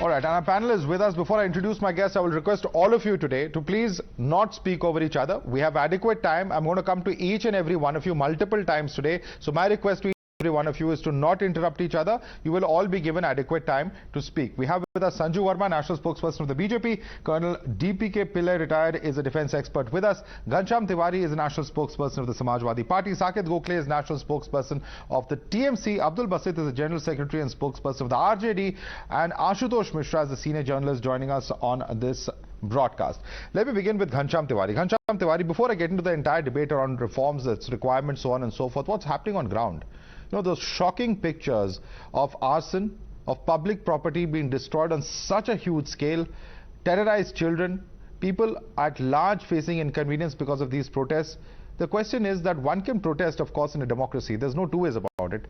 All right, and our panel is with us. Before I introduce my guests, I will request all of you today to please not speak over each other. We have adequate time. I'm going to come to each and every one of you multiple times today. So my request to every one of you is to not interrupt each other. You will all be given adequate time to speak. We have with us Sanju Verma, National Spokesperson of the BJP. Colonel DPK Pillay, retired, is a defense expert with us. Ghanshyam Tiwari is the National Spokesperson of the Samajwadi Party. Saket Gokhale is National Spokesperson of the TMC. Abdul Basit is the General Secretary and Spokesperson of the RJD. And Ashutosh Mishra is the Senior Journalist joining us on this broadcast. Let me begin with Ghanshyam Tiwari. Ghanshyam Tiwari, before I get into the entire debate around reforms, its requirements, so on and so forth, what's happening on ground? You know, those shocking pictures of arson, of public property being destroyed on such a huge scale, terrorized children, people at large facing inconvenience because of these protests. The question is that one can protest, of course, in a democracy. There's no two ways about it.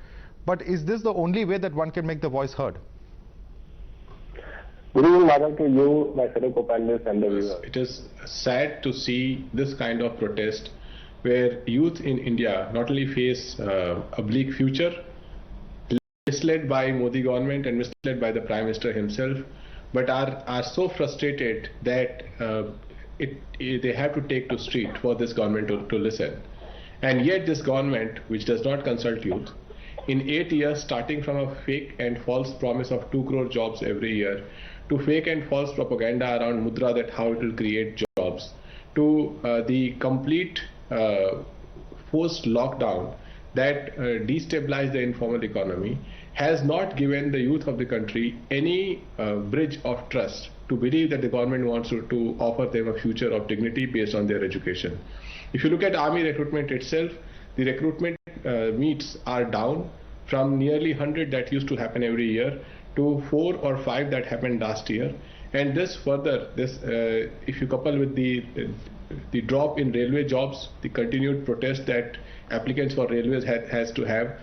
But is this the only way that one can make the voice heard? Good evening, Madhav, to you, my fellow co-panelists and the viewers. It is sad to see this kind of protest where youth in India not only face a bleak future, misled by Modi government and misled by the Prime Minister himself, but are so frustrated that they have to take to street for this government to listen. And yet this government, which does not consult youth, in 8 years, starting from a fake and false promise of 2 crore jobs every year, to fake and false propaganda around Mudra that how it will create jobs, to the complete forced lockdown that destabilized the informal economy, has not given the youth of the country any bridge of trust to believe that the government wants to offer them a future of dignity based on their education. If you look at army recruitment itself, the recruitment meets are down from nearly 100 that used to happen every year to 4 or 5 that happened last year. And this further, if you couple with the drop in railway jobs, the continued protest that applicants for railways had to have,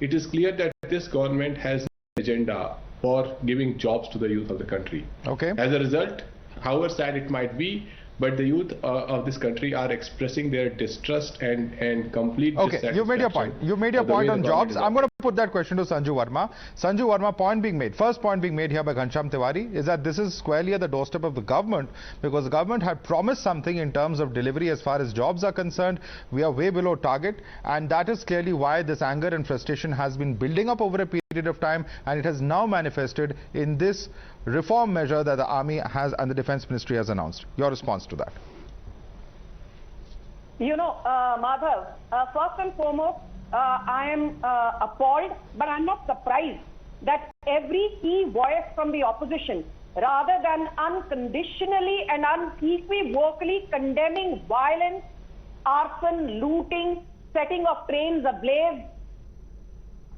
it is clear that this government has an agenda for giving jobs to the youth of the country. Okay. As a result, however sad it might be, but the youth of this country are expressing their distrust and complete dissatisfaction. Okay, you've made your point. You've made your point on jobs. I'm going to put that question to Sanju Verma. Sanju Verma, point being made. First point being made here by Ghanshyam Tiwari is that this is squarely at the doorstep of the government, because the government had promised something in terms of delivery as far as jobs are concerned. We are way below target, and that is clearly why this anger and frustration has been building up over a period of time, and it has now manifested in this reform measure that the army has and the defense ministry has announced. Your response to that? You know, Madhav, first and foremost, I am appalled, but I'm not surprised that every key voice from the opposition, rather than unconditionally and unequivocally condemning violence, arson, looting, setting of trains ablaze,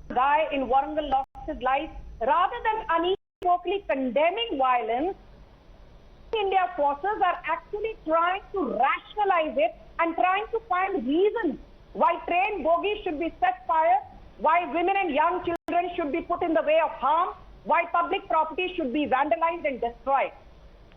guy in Warangal lost his life, rather than unequivocally condemning violence, India forces are actually trying to rationalize it and trying to find reasons why train bogies should be set fire, why women and young children should be put in the way of harm, why public property should be vandalized and destroyed.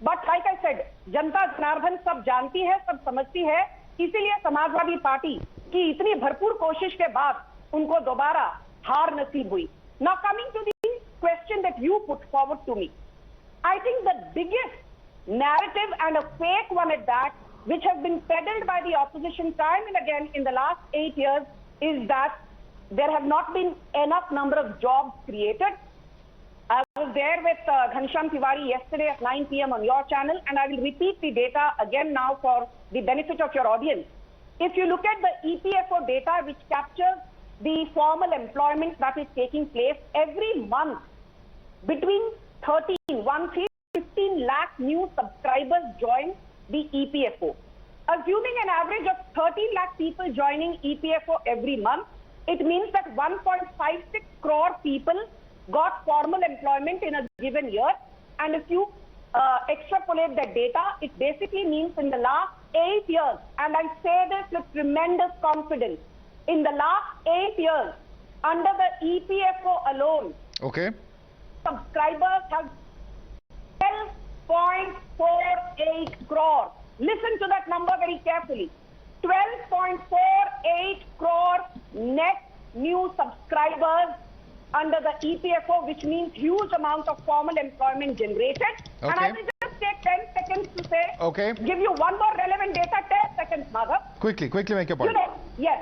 But like I said, जनता जनार्दन सब जानती है, सब समझती है, इसीलिए Samajwadi party की इतनी भरपूर कोशिश के बाद उनको दोबारा हार नसीब हुई. Now coming to the question that you put forward to me, I think the biggest narrative, and a fake one at that, which has been peddled by the opposition time and again in the last 8 years, is that there have not been enough number of jobs created. I was there with Ghanshyam Tiwari yesterday at 9 p.m. on your channel, and I will repeat the data again now for the benefit of your audience. If you look at the EPFO data, which captures the formal employment that is taking place every month, between 15 lakh new subscribers join the EPFO. Assuming an average of 13 lakh people joining EPFO every month, it means that 1.56 crore people got formal employment in a given year. And if you extrapolate that data, it basically means in the last 8 years, and I say this with tremendous confidence, in the last 8 years, under the EPFO alone, okay, subscribers have 12.48 crore. Listen to that number very carefully. 12.48 crore net new subscribers under the EPFO, which means huge amount of formal employment generated. Okay. And I will just take 10 seconds to say, Okay. give you one more relevant data, 10 seconds, Madhav. Quickly make your point. You know, yes,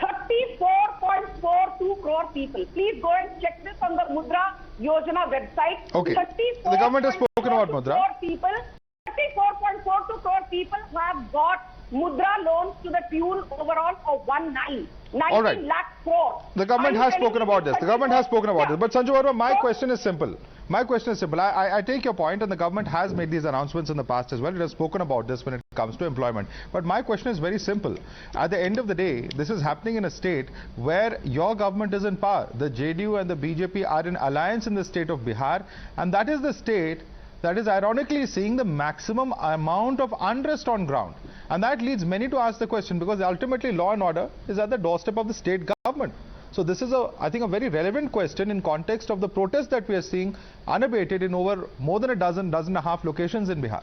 34.42 crore people. Please go and check this on the Mudra Yojana website. Okay. The government has spoken about Mudra. 34.42 crore people have got Mudra loans to the tune overall of 19 lakh crore. The government has spoken about this. The government has spoken about this. But Sanju Verma, my question is simple. I take your point, and the government has made these announcements in the past as well. It has spoken about this when it comes to employment. But my question is very simple. At the end of the day, this is happening in a state where your government is in power. The JDU and the BJP are in alliance in the state of Bihar, and that is the state that is ironically seeing the maximum amount of unrest on ground. And that leads many to ask the question, because ultimately law and order is at the doorstep of the state government. So this is, I think, a very relevant question in context of the protests that we are seeing unabated in over more than a dozen and a half locations in Bihar.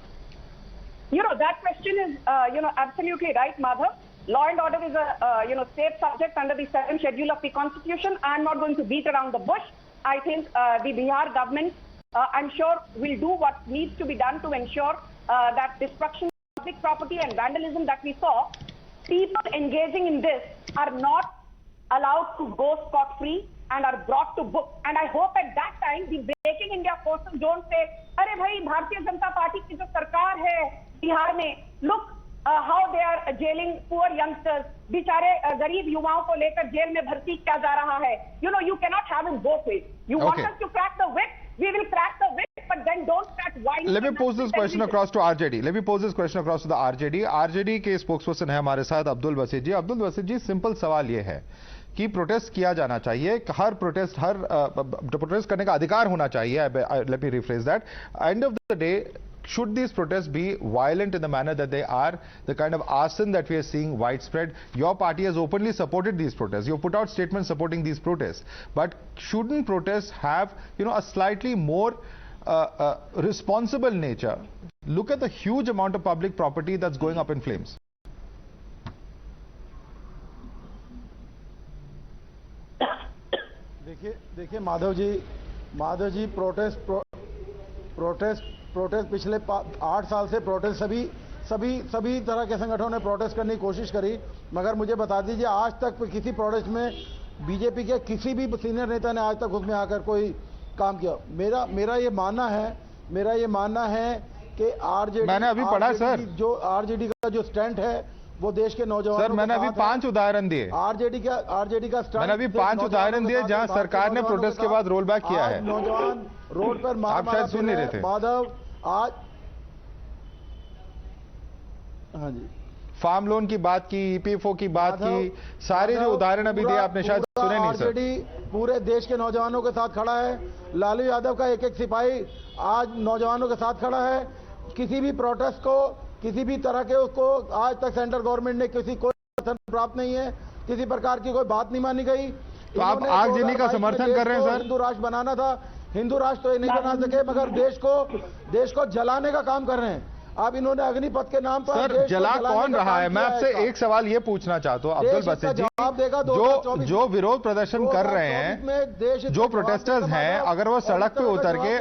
You know, that question is, absolutely right, Madhav. Law and order is a, state subject under the 7th schedule of the Constitution. I'm not going to beat around the bush. I think the Bihar government, I'm sure, will do what needs to be done to ensure that destruction of public property and vandalism that we saw, people engaging in this are not allowed to go scot-free and are brought to book. And I hope at that time the Breaking India forces don't say, "Arey bhai, Bharatiya Janata Party ki jo sarkar hai Bihar mein, look how they are jailing poor youngsters, बिचारे गरीब युवाओं को लेकर jail में भर्ती किया जा रहा है." You know, you cannot have it both ways. You want us to crack the whip, we will crack the whip, but then don't crack wine. Let me pose this question across to RJD. Let me pose this question across to the RJD. RJD के spokesperson है हमारे साथ अब्दुल बसीत जी. अब्दुल बसीत जी, simple सवाल ये है कि protest किया जाना चाहिए, हर प्रोटेस्ट करने का अधिकार होना चाहिए. Let me rephrase that. End of the day, should these protests be violent in the manner that they are, the kind of arson that we are seeing widespread? Your party has openly supported these protests. You put out statements supporting these protests. But shouldn't protests have, a slightly more responsible nature? Look at the huge amount of public property that's going up in flames. देखिए Madhav ji protest पिछले 8 साल से protest सभी तरह के संगठनों ने protest करने की कोशिश करी, मगर मुझे बता दीजिए आज तक किसी प्रोटेस्ट में बीजेपी के किसी भी सीनियर नेता ने आज तक उसमें आकर कोई काम किया? मेरा ये मानना है कि आरजेडी, मैंने अभी पढ़ा सर, जो आरजेडी का जो स्टैंड है वो देश के नौजवानों, सर मैंने अभी 5 उदाहरण दिए. आरजेडी का स्टैंड, मैंने अभी 5 उदाहरण दिए जहां सरकार ने प्रोटेस्ट के बाद रोल बैक किया है. नौजवान रोड पर आप शायद सुन नहीं रहे थे. माधव आज, हाँ जी, फार्म लोन की बात की, ईपीएफओ की बात की, सारे जो उदाहरण अभी दिए आपने शायद सुने नहीं सर. आरजेडी पूरे देश के नौजवानों के साथ खड़ा है. लालू यादव का एक सिपाही आज नौजवानों के साथ खड़ा है. किसी भी प्रोटेस्ट को, किसी भी तरह के उसको आज तक सेंट्रल गवर्नमेंट ने कोई समर्थन प्राप्त नहीं है, किसी प्रकार की कोई बात नहीं मानी गई. तो आप आगजनी का समर्थन कर रहे हैं सर? हिंदू राष्ट्र बनाना था, हिंदू राष्ट्र तो ये नहीं बना सके, मगर देश को जलाने का काम कर रहे हैं. अब इन्होंने अग्निपथ के नाम पर सर जला कौन रहा है? मैं आपसे एक सवाल ये पूछना चाहता हूं अब्दुल बसीत जी, जो विरोध प्रदर्शन कर रहे हैं, जो प्रोटेस्टर्स हैं, अगर वो सड़क पे उतर के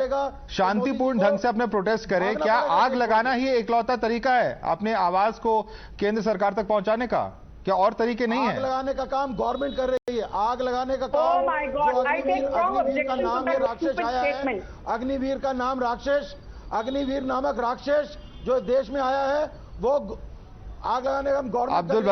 शांतिपूर्ण ढंग से अपने प्रोटेस्ट करें, क्या आग लगाना ही एकलौता तरीका है अपने आवाज को केंद्र सरकार तक पहुंचाने का? क्या और तरीके नहीं है? आग लगाने का काम गवर्नमेंट कर रही है. आग लगाने का काम, अग्निवीर का नाम है राक्षस आया है, अग्निवीर का नाम राक्षस, अग्निवीर नामक राक्षस जो देश में आया है, वो आग लगाने का government. Abdul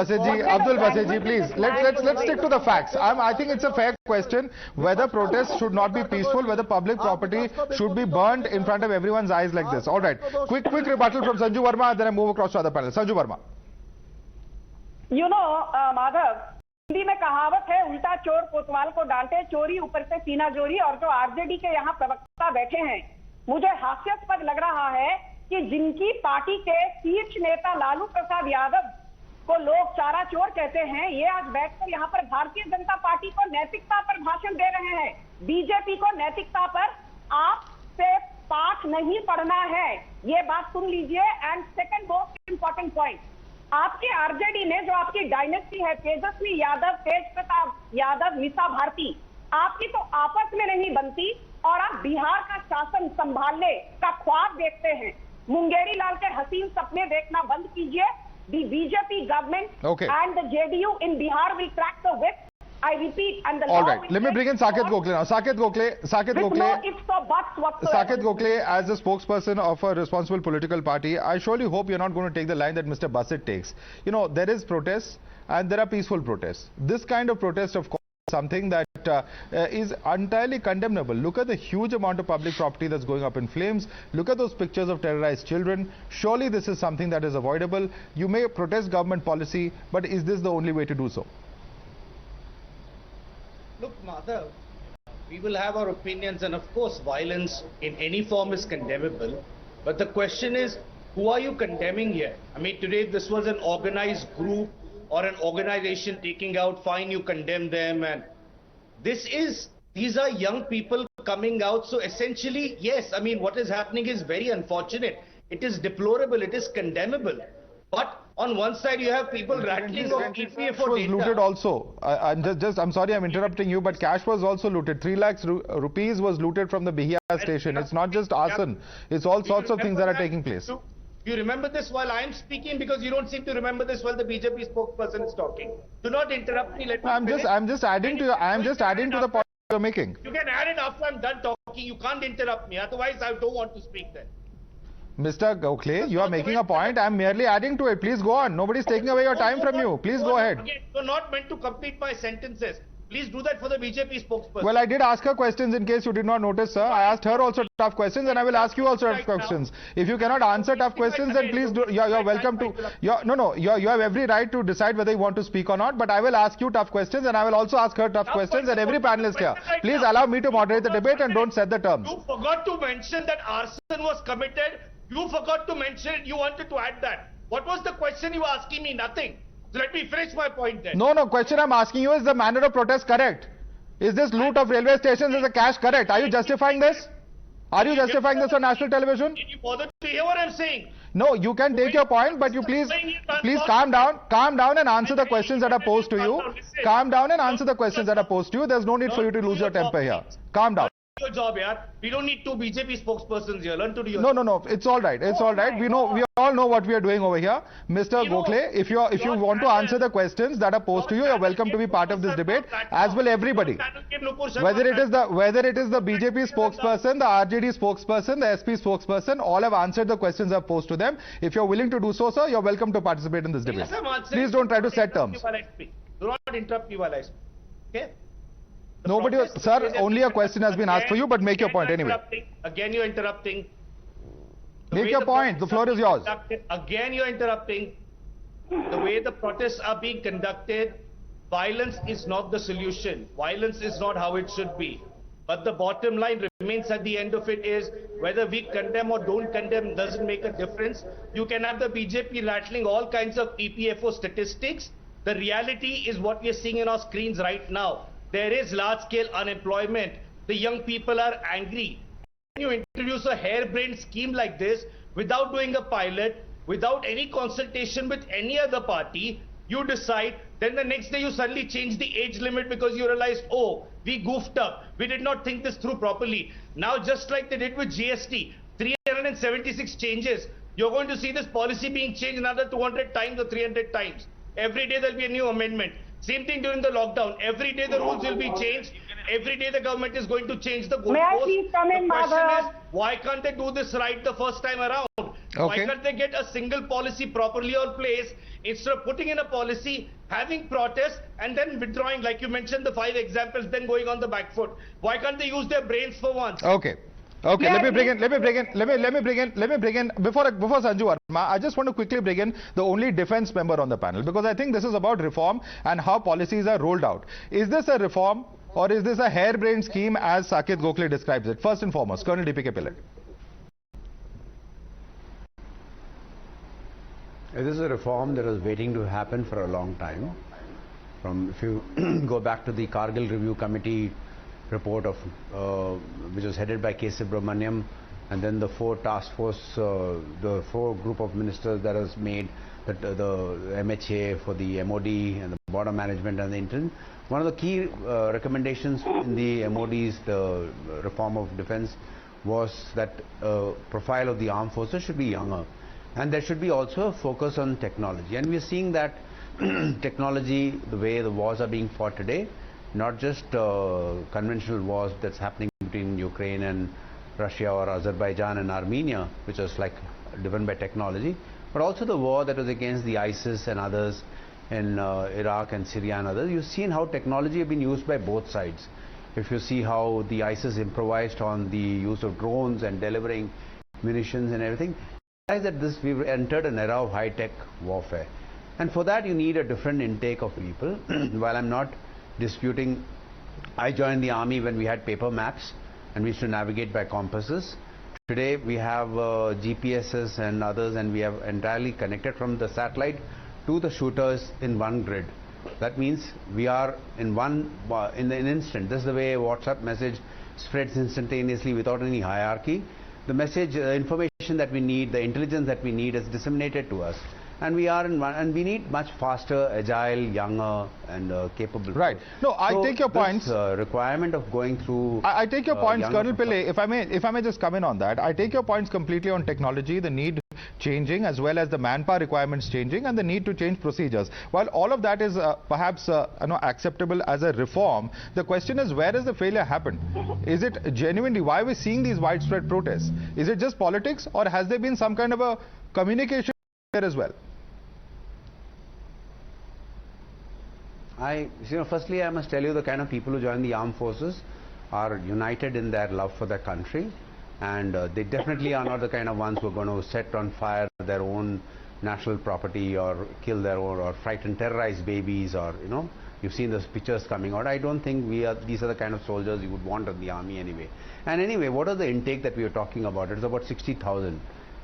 Basit ji, please let's stick to the facts. I think it's a fair question whether protests should not be peaceful, whether public property should be burnt in front of everyone's eyes like this. All right, quick rebuttal from Sanju Verma, then I move across to other panel. Sanju Verma. You know, Madhav, Hindi में कहावत है, उल्टा चोर कोतवाल को डांटे, चोरी ऊपर से सीना जोरी. और जो आरजेडी के यहाँ प्रवक्ता बैठे हैं, मुझे हास्यास्पद लग रहा है कि जिनकी पार्टी के शीर्ष नेता लालू प्रसाद यादव को लोग चारा चोर कहते हैं, ये आज बैठकर यहाँ पर भारतीय जनता पार्टी को नैतिकता पर भाषण दे रहे हैं. बीजेपी को नैतिकता पर आपसे पाठ नहीं पढ़ना है, ये बात सुन लीजिए. And second most important point, आपकी आरजेडी ने, जो आपकी डायनेस्टी है, तेजस्वी यादव, तेज प्रताप यादव, मीसा भारती, आपकी तो आपस में नहीं बनती और आप बिहार का शासन संभालने का ख्वाब देखते हैं। मुंगेरी लाल के हसीन सपने देखना बंद कीजिए। The BJP government and the JDU in Bihar will crack the whip. I repeat, and the all law right. will Let me bring in Saket Gokhale now. Saket Gokhale. with no ifs or buts whatsoever. Saket Gokhale, as a spokesperson of a responsible political party, I surely hope you're not going to take the line that Mr. Bassett takes. You know, there is protests and there are peaceful protests. This kind of protest, of course, is something that is entirely condemnable. Look at the huge amount of public property that's going up in flames. Look at those pictures of terrorized children. Surely this is something that is avoidable. You may protest government policy, but is this the only way to do so? Look, Madhav, we will have our opinions, and of course violence in any form is condemnable. But the question is, who are you condemning here? I mean, today if this was an organized group or an organization taking out, fine, you condemn them. And these are young people coming out. So essentially, yes, I mean, what is happening is very unfortunate. It is deplorable, it is condemnable. But on one side, you have people rattling off EPFO was data. looted also. I'm sorry, I'm interrupting you, but cash was also looted. 3 lakhs rupees was looted from the Bihar station. It's not just arson. It's all sorts of things that are taking place. You remember this while I am speaking, because you don't seem to remember this while the BJP spokesperson is talking. Do not interrupt me. Let me finish. I'm just adding to the point you're making. You can add it after I'm done talking. You can't interrupt me. Otherwise, I don't want to speak then. Mr. Gokhale, you are making a point. I'm merely adding to it. Please go on. Nobody's taking away your time from you. Please go ahead. Again, you're not meant to complete my sentences. Please do that for the BJP spokesperson. Well, I did ask her questions in case you did not notice, sir. I asked her also tough questions, and I will ask you also tough questions. If you cannot answer tough questions, then please do. You're welcome to. You have every right to decide whether you want to speak or not. But I will ask you tough questions, and I will also ask her tough questions, and every panelist here. Please allow me to moderate the debate and don't set the terms. You forgot to mention that arson was committed. You forgot to mention it. You wanted to add that. What was the question you were asking me? Nothing. So let me finish my point then. No, question I'm asking you is the manner of protest correct? Is this loot of railway stations as a cash correct? Are you justifying this? Are you justifying this on national television? Did you bother to hear what I'm saying? No, you can take your point, but you please calm down and answer the questions that are posed to you. Calm down and answer the questions that are posed to you. There's no need for you to lose your temper here. Calm down. Your job, yaar. We don't need 2 BJP spokespersons here. Learn to do your job. No. It's all right. It's all right. We all know what we are doing over here. Mr. Gokhale, if you want to answer the questions that are posed to you, you're welcome to be part of this debate, as will everybody. Whether it is the BJP spokesperson, the RJD spokesperson, the SP spokesperson, all have answered the questions I've posed to them. If you're willing to do so, sir, you're welcome to participate in this debate. Please don't try to set terms. Do not interrupt me while I speak. Okay? Nobody was, sir, only a question has been asked for you, but make your point anyway. Again, you're interrupting. Make your point. The floor is yours. Again, you're interrupting. The way the protests are being conducted, violence is not the solution. Violence is not how it should be. But the bottom line remains at the end of it is whether we condemn or don't condemn doesn't make a difference. You can have the BJP rattling all kinds of EPFO statistics. The reality is what we are seeing in our screens right now. There is large-scale unemployment. The young people are angry. When you introduce a harebrained scheme like this, without doing a pilot, without any consultation with any other party, you decide, then the next day you suddenly change the age limit because you realize, oh, we goofed up. We did not think this through properly. Now, just like they did with GST, 376 changes. You're going to see this policy being changed another 200 times or 300 times. Every day there'll be a new amendment. Same thing during the lockdown. Every day the rules will be changed. Every day the government is going to change the goalposts. May I please come in, The question Madhav? is, why can't they do this right the first time around? Why can't they get a single policy properly on place instead of putting in a policy, having protests and then withdrawing, like you mentioned the 5 examples, then going on the back foot? Why can't they use their brains for once? Okay, let me bring in, before Sanju Verma, I just want to quickly bring in the only defense member on the panel, because I think this is about reform and how policies are rolled out. Is this a reform or is this a harebrained scheme as Saket Gokhale describes it? First and foremost, Colonel DPK Pillay. This is a reform that was waiting to happen for a long time. If you go back to the Kargil Review Committee report of which was headed by K. Subramaniam, and then the 4 task force, the 4 group of ministers that was made, that the MHA for the MOD and the border management and the interim, One of the key recommendations in the MOD's the reform of defense was that profile of the armed forces should be younger, and there should be also a focus on technology. And we are seeing that technology, the way the wars are being fought today, not just conventional wars that's happening between Ukraine and Russia or Azerbaijan and Armenia, which was like driven by technology, but also the war that was against the ISIS and others in Iraq and Syria and others. You've seen how technology has been used by both sides. If you see how the ISIS improvised on the use of drones and delivering munitions and everything, realize that we've entered an era of high-tech warfare. And for that you need a different intake of people. While I'm not disputing, I joined the army when we had paper maps and we used to navigate by compasses. Today we have GPSs and others, and we have entirely connected from the satellite to the shooters in one grid. That means we are in an instant. This is the way a WhatsApp message spreads instantaneously without any hierarchy. The message, information that we need, the intelligence that we need is disseminated to us. And we are in one, and we need much faster, agile, younger, and capable. Right. No, I take your points. Requirement of going through. I take your points, Colonel Pillay. If I may just come in on that. I take your points completely on technology, the need changing, as well as the manpower requirements changing, and the need to change procedures. While all of that is perhaps acceptable as a reform, the question is, where has the failure happened? Is it genuinely why we're seeing these widespread protests? Is it just politics, or has there been some kind of a communication there as well? Firstly, I must tell you, the kind of people who join the armed forces are united in their love for their country, and they definitely are not the kind of ones who are going to set on fire their own national property or kill their own or frighten, terrorize babies, or you've seen those pictures coming out. I don't think these are the kind of soldiers you would want in the army anyway. And anyway, what are the intake that we are talking about? It's about 60,000.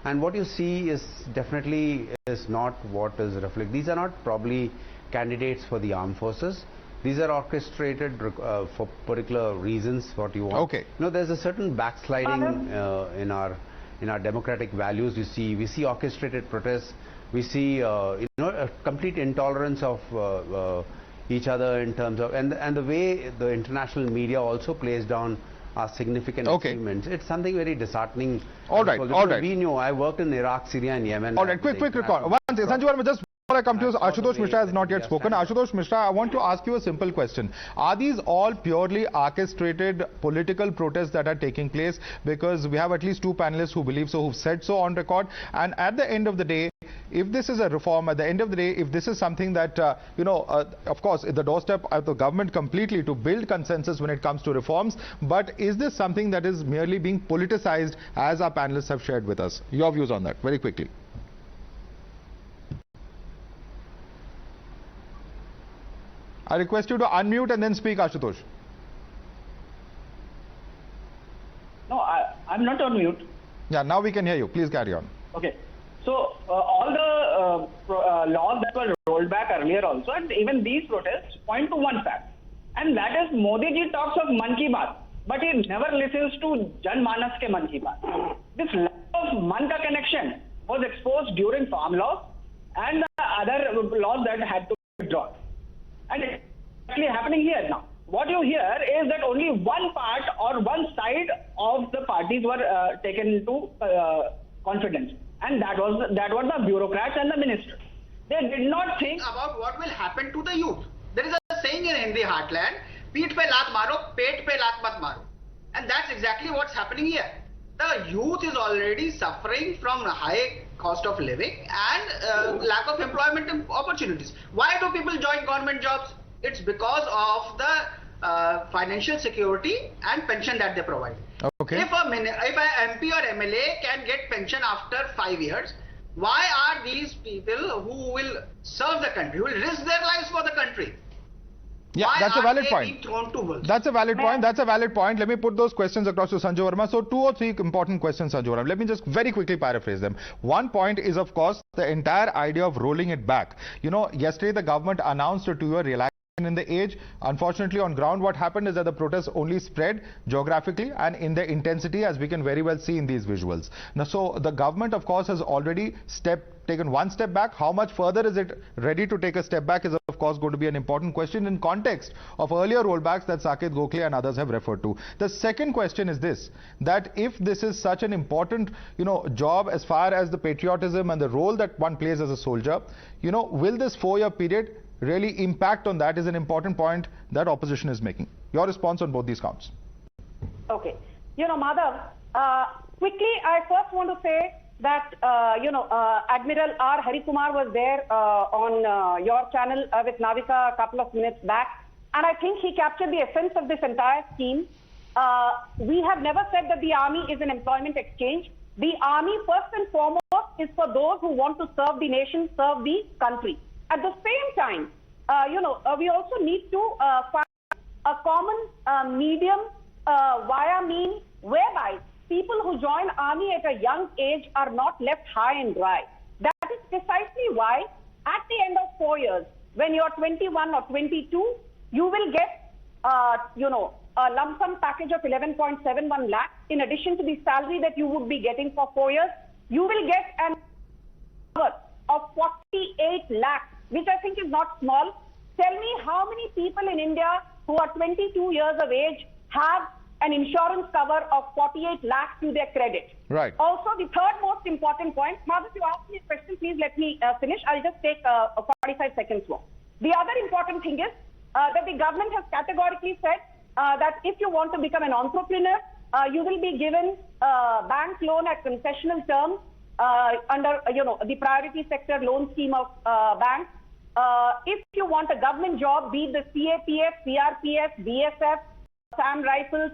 And what you see is definitely is not what is reflected. These are not probably candidates for the armed forces. These are orchestrated for particular reasons, what you want. Okay. There's a certain backsliding in our democratic values. We see orchestrated protests. We see a complete intolerance of each other in terms of and the way the international media also plays down our significant achievements. It's something very disheartening. All right. We know. I worked in Iraq, Syria, and Yemen. All right. Quick recall. Sanju Verma, just before I come to you, Ashutosh Mishra has not yet spoken. Ashutosh Mishra, I want to ask you a simple question. Are these all purely orchestrated political protests that are taking place? Because we have at least two panelists who believe so, who've said so on record. And at the end of the day, if this is a reform, at the end of the day, if this is something that, of course, at the doorstep of the government completely to build consensus when it comes to reforms, but is this something that is merely being politicized, as our panelists have shared with us? Your views on that, very quickly. I request you to unmute and then speak, Ashutosh. No, I'm not on mute. Yeah, now we can hear you. Please carry on. Okay. So, all the laws that were rolled back earlier also, and even these protests point to one fact. And that is, Modi ji talks of Man Ki Baat, but he never listens to Jan Manas ke Man Ki Baat. This lack of Man ka connection was exposed during farm laws and the other laws that had to be withdrawn. And it's actually happening here now. What you hear is that only one part or one side of the parties were taken into confidence. And that was the bureaucrats and the ministers. They did not think about what will happen to the youth. There is a saying in Hindi heartland, "Peet pe laat maro, pet pe laat mat maro." And that's exactly what's happening here. The youth is already suffering from high cost of living and lack of employment opportunities. Why do people join government jobs? It's because of the financial security and pension that they provide. Okay. If a MP or MLA can get pension after 5 years, why are these people who will serve the country, who will risk their lives for the country? Yeah, Why that's a valid are they point. being thrown to wolves? That's a valid point. That's a valid point. Let me put those questions across to Sanju Verma. So 2 or 3 important questions, Sanju Verma. Let me just very quickly paraphrase them. One point is, of course, the entire idea of rolling it back. Yesterday the government announced a 2-year relaxation in the age. Unfortunately, on ground, what happened is that the protests only spread geographically and in their intensity, as we can very well see in these visuals. Now, so the government, of course, has already taken one step back. How much further is it ready to take a step back is, of course, course, going to be an important question in context of earlier rollbacks that Saket Gokhale and others have referred to. The second question is this, that if this is such an important, job as far as the patriotism and the role that one plays as a soldier, will this 4-year period really impact on that is an important point that opposition is making. Your response on both these counts. Okay. Madhav, quickly, I first want to say that, Admiral R. Harikumar was there on your channel with Navika a couple of minutes back. And I think he captured the essence of this entire scheme. We have never said that the army is an employment exchange. The army, first and foremost, is for those who want to serve the nation, serve the country. At the same time, we also need to find a common medium via means whereby people who join army at a young age are not left high and dry. That is precisely why at the end of 4 years, when you're 21 or 22, you will get, a lump sum package of 11.71 lakh. In addition to the salary that you would be getting for 4 years, you will get an of 48 lakhs, which I think is not small. Tell me how many people in India who are 22 years of age have an insurance cover of 48 lakhs to their credit. Right. Also, the third most important point, Madhav, you asked me a question, please let me finish. I'll just take 45 seconds more. The other important thing is that the government has categorically said that if you want to become an entrepreneur, you will be given bank loan at concessional terms under, the priority sector loan scheme of banks. If you want a government job, be it the CAPF, CRPF, BSF, SAM rifles,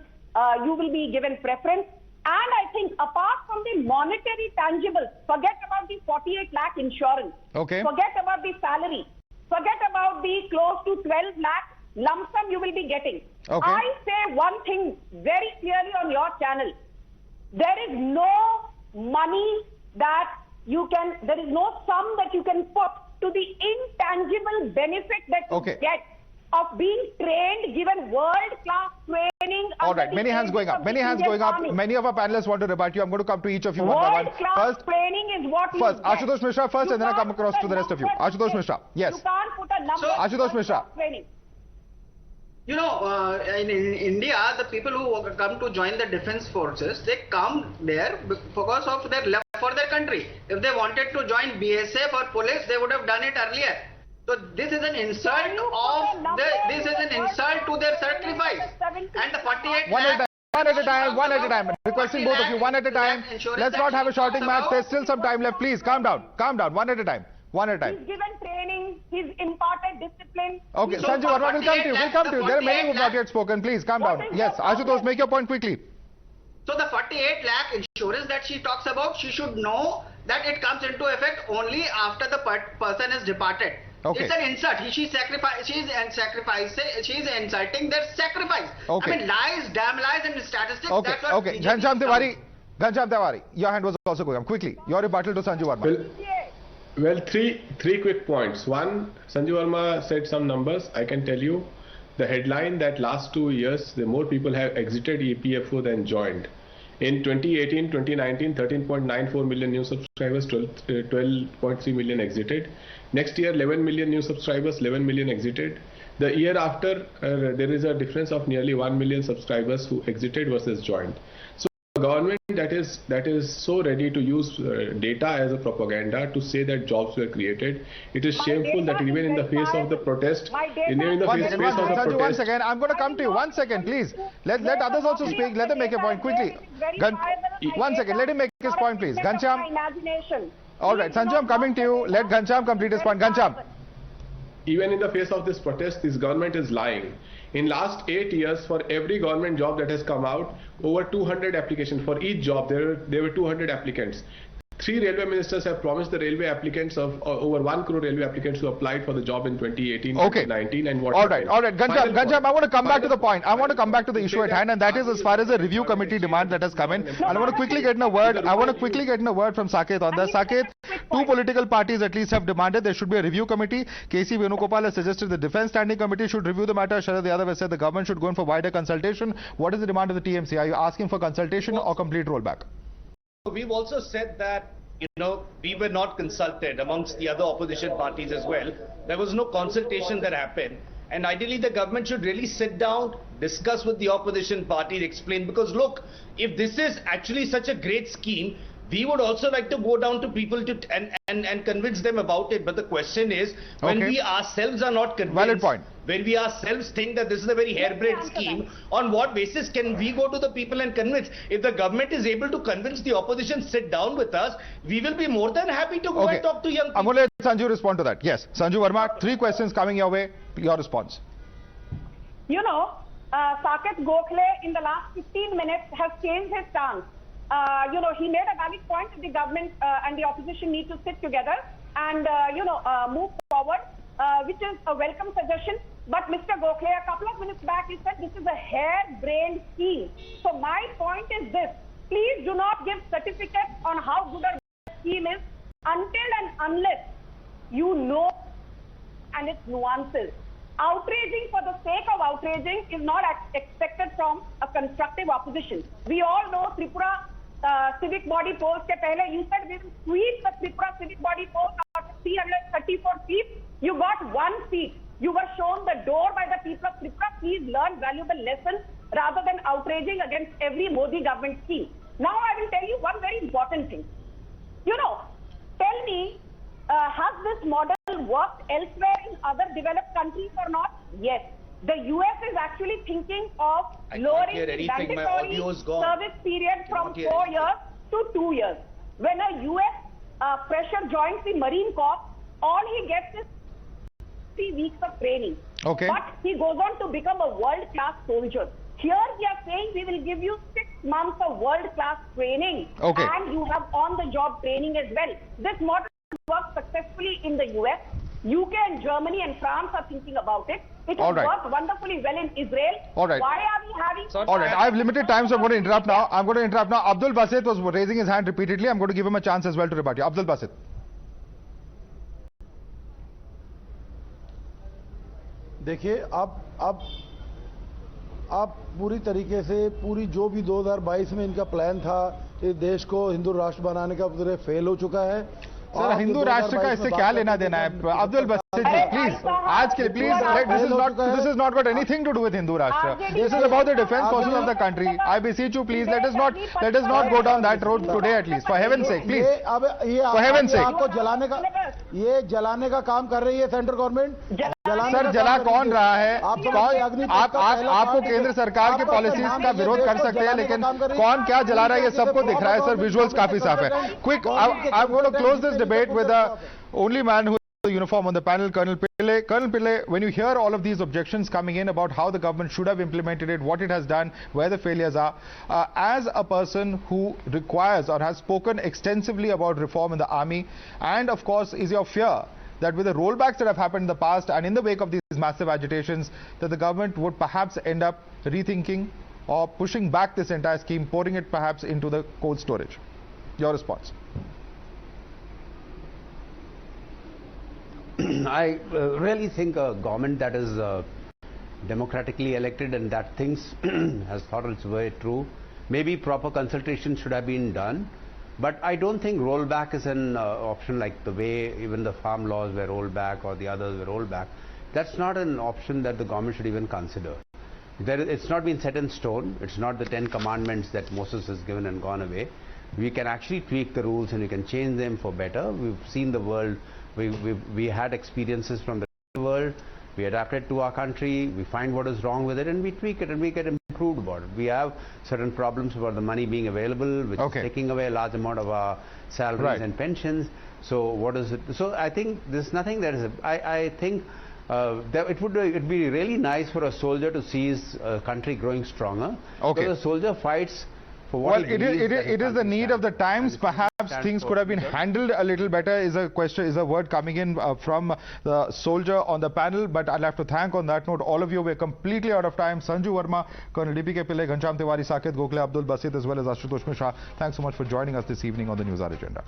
you will be given preference. And I think apart from the monetary tangibles, forget about the 48 lakh insurance. Okay. Forget about the salary. Forget about the close to 12 lakh lump sum you will be getting. Okay. I say one thing very clearly on your channel. There is no money that there is no sum that you can put to the intangible benefit that you get of being trained, given world-class training. All right, many hands going up. Many hands going up. Many of our panelists want to rebut you. I'm going to come to each of you one by one. World-class training is what you first, get. Ashutosh Mishra first, and then I come across to the rest of you. Ashutosh Mishra, yes. You can't put a number. Ashutosh Mishra. Training. In India, the people who come to join the defense forces, they come there because of their love for their country. If they wanted to join BSF or police, they would have done it earlier. So this is an insult to their sacrifice. And the 48 One at a time. Requesting both of you, one at a time. Let's not have a shouting match. There's still some time left. Please, calm down. One at a time. He's given training. He's imparted discipline. Okay, Sanju Verma, we'll come to you. There are many who have not yet spoken. Please, calm down. Yes, Ashutosh, make your point quickly. So the 48 lakh insurance that she talks about, she should know that it comes into effect only after the person is departed. Okay. It's an insult. She's insulting their sacrifice. Okay. I mean, lies, damn lies, and statistics. Okay. That's what Okay. Ghanshyam Tiwari, your hand was also going up. Quickly, your rebuttal to Sanju Verma. Well, three quick points. One, Sanju Verma said some numbers. I can tell you the headline that last 2 years, the more people have exited EPFO than joined. In 2018, 2019, 13.94 million new subscribers, 12.3 million exited. Next year, 11 million new subscribers, 11 million exited. The year after, there is a difference of nearly 1 million subscribers who exited versus joined. So a government that is so ready to use data as a propaganda to say that jobs were created, it is shameful that even in the face of the protest, One second, I'm going to come to you. 1 second, please. Let others also speak. Let them make a point quickly. 1 second, let him make his point, please. Ghanshyam. All right, Sanju, I'm coming to you. Let Ghanshyam complete his point. Ghanshyam. Even in the face of this protest, this government is lying. In last 8 years, for every government job that has come out, over 200 applications. For each job, there were 200 applicants. 3 railway ministers have promised the railway applicants of over 1 crore railway applicants who applied for the job in 2018, 2019, and what. All right. Ghanshyam, I want to come back to the point. I want to come back to the issue at hand, and that is as far as the review committee demand that has come in. And I want to quickly get in a word. From Saket on this. Saket, 2 political parties at least have demanded there should be a review committee. KC Venugopal has suggested the Defence Standing Committee should review the matter. Sharad Yadav has said the government should go in for wider consultation. What is the demand of the TMC? Are you asking for consultation or complete rollback? We've also said that we were not consulted amongst the other opposition parties as well. There was no consultation that happened. And ideally, the government should really sit down, discuss with the opposition parties, explain. Because look, if this is actually such a great scheme, we would also like to go down to people and convince them about it. But the question is, when we ourselves are not convinced, valid point. When we ourselves think that this is a very harebrained scheme, on what basis can we go to the people and convince? If the government is able to convince the opposition, sit down with us, we will be more than happy to go and talk to young people. I'm going to let Sanju respond to that. Yes, Sanju Verma, 3 questions coming your way. Your response. Saket Gokhale in the last 15 minutes has changed his stance. He made a valid point that the government and the opposition need to sit together and, move forward, which is a welcome suggestion. But Mr. Gokhale, a couple of minutes back, he said this is a hair-brained scheme. So my point is this. Please do not give certificates on how good a scheme is until and unless you know and its nuances. Outraging for the sake of outraging is not expected from a constructive opposition. We all know Tripura civic body polls ke pehle you said we will sweep the Tripura civic body polls out of 334 seats. You got 1 seat. You were shown the door by the people of Tripura. Please learn valuable lessons rather than outraging against every Modi government scheme. Now I will tell you one very important thing. Tell me, has this model worked elsewhere in other developed countries or not? Yes. The US is actually thinking of lowering the mandatory service period from 4 years to 2 years. When a US fresher joins the Marine Corps, all he gets is 3 weeks of training. Okay. But he goes on to become a world-class soldier. Here we are saying we will give you 6 months of world-class training. Okay. And you have on-the-job training as well. This model worked successfully in the US. UK and Germany and France are thinking about it. It has worked wonderfully well in Israel. All right. Why are we having... All right. I have limited time, so I'm going to interrupt now. Abdul Basit was raising his hand repeatedly. I'm going to give him a chance as well to rebut you. Abdul Basit. देखिए अब पूरी तरीके से पूरी जो भी 2022 में इनका प्लान था इस देश को हिंदू राष्ट्र बनाने का पूरे फेल हो चुका है सर हिंदू राष्ट्र का इससे क्या लेना देना है अब्दुल बसीत जी प्लीज आज के please this is not got anything to do with Hindu Rashtra this is about the defence forces of the country I beseech you please let us not go down that road today at least for heaven's sake please अब ये for heaven's sake आपको जलाने का काम कर रही है central government sir जला कौन रहा है आपको केंद्र सरकार की पॉलिसीज का विरोध कर सकते हैं लेकिन कौन क्या जला रहा है ये सबको दिख रहा है सर विजुअल्स काफी साफ है quick I am going to close this debate with the only man who is the uniform on the panel, Colonel Pillay. Colonel Pillay, when you hear all of these objections coming in about how the government should have implemented it, what it has done, where the failures are, as a person who requires or has spoken extensively about reform in the army, and of course is your fear that with the rollbacks that have happened in the past and in the wake of these massive agitations, that the government would perhaps end up rethinking or pushing back this entire scheme, pouring it perhaps into the cold storage? Your response? I really think a government that is democratically elected and that thinks has thought its way through, maybe proper consultation should have been done. But I don't think rollback is an option like the way even the farm laws were rolled back or the others were rolled back. That's not an option that the government should even consider. It's not been set in stone. It's not the 10 commandments that Moses has given and gone away. We can actually tweak the rules and we can change them for better. We've seen the world. We had experiences from the world. We adapted to our country. We find what is wrong with it and we tweak it and we get improved about it. We have certain problems about the money being available, which is taking away a large amount of our salaries and pensions. So what is it? So I think there's nothing that is. I think that it'd be really nice for a soldier to see his country growing stronger. Because a soldier fights. Well, it is the need of the times. Perhaps things could have been handled a little better is a word coming in from the soldier on the panel. But I'll have to thank on that note all of you. We're completely out of time. Sanju Verma, Colonel DPK Pillay, Ghanshyam Tiwari, Saket Gokhale, Abdul Basit as well as Ashutosh Mishra. Thanks so much for joining us this evening on the Newshour Agenda.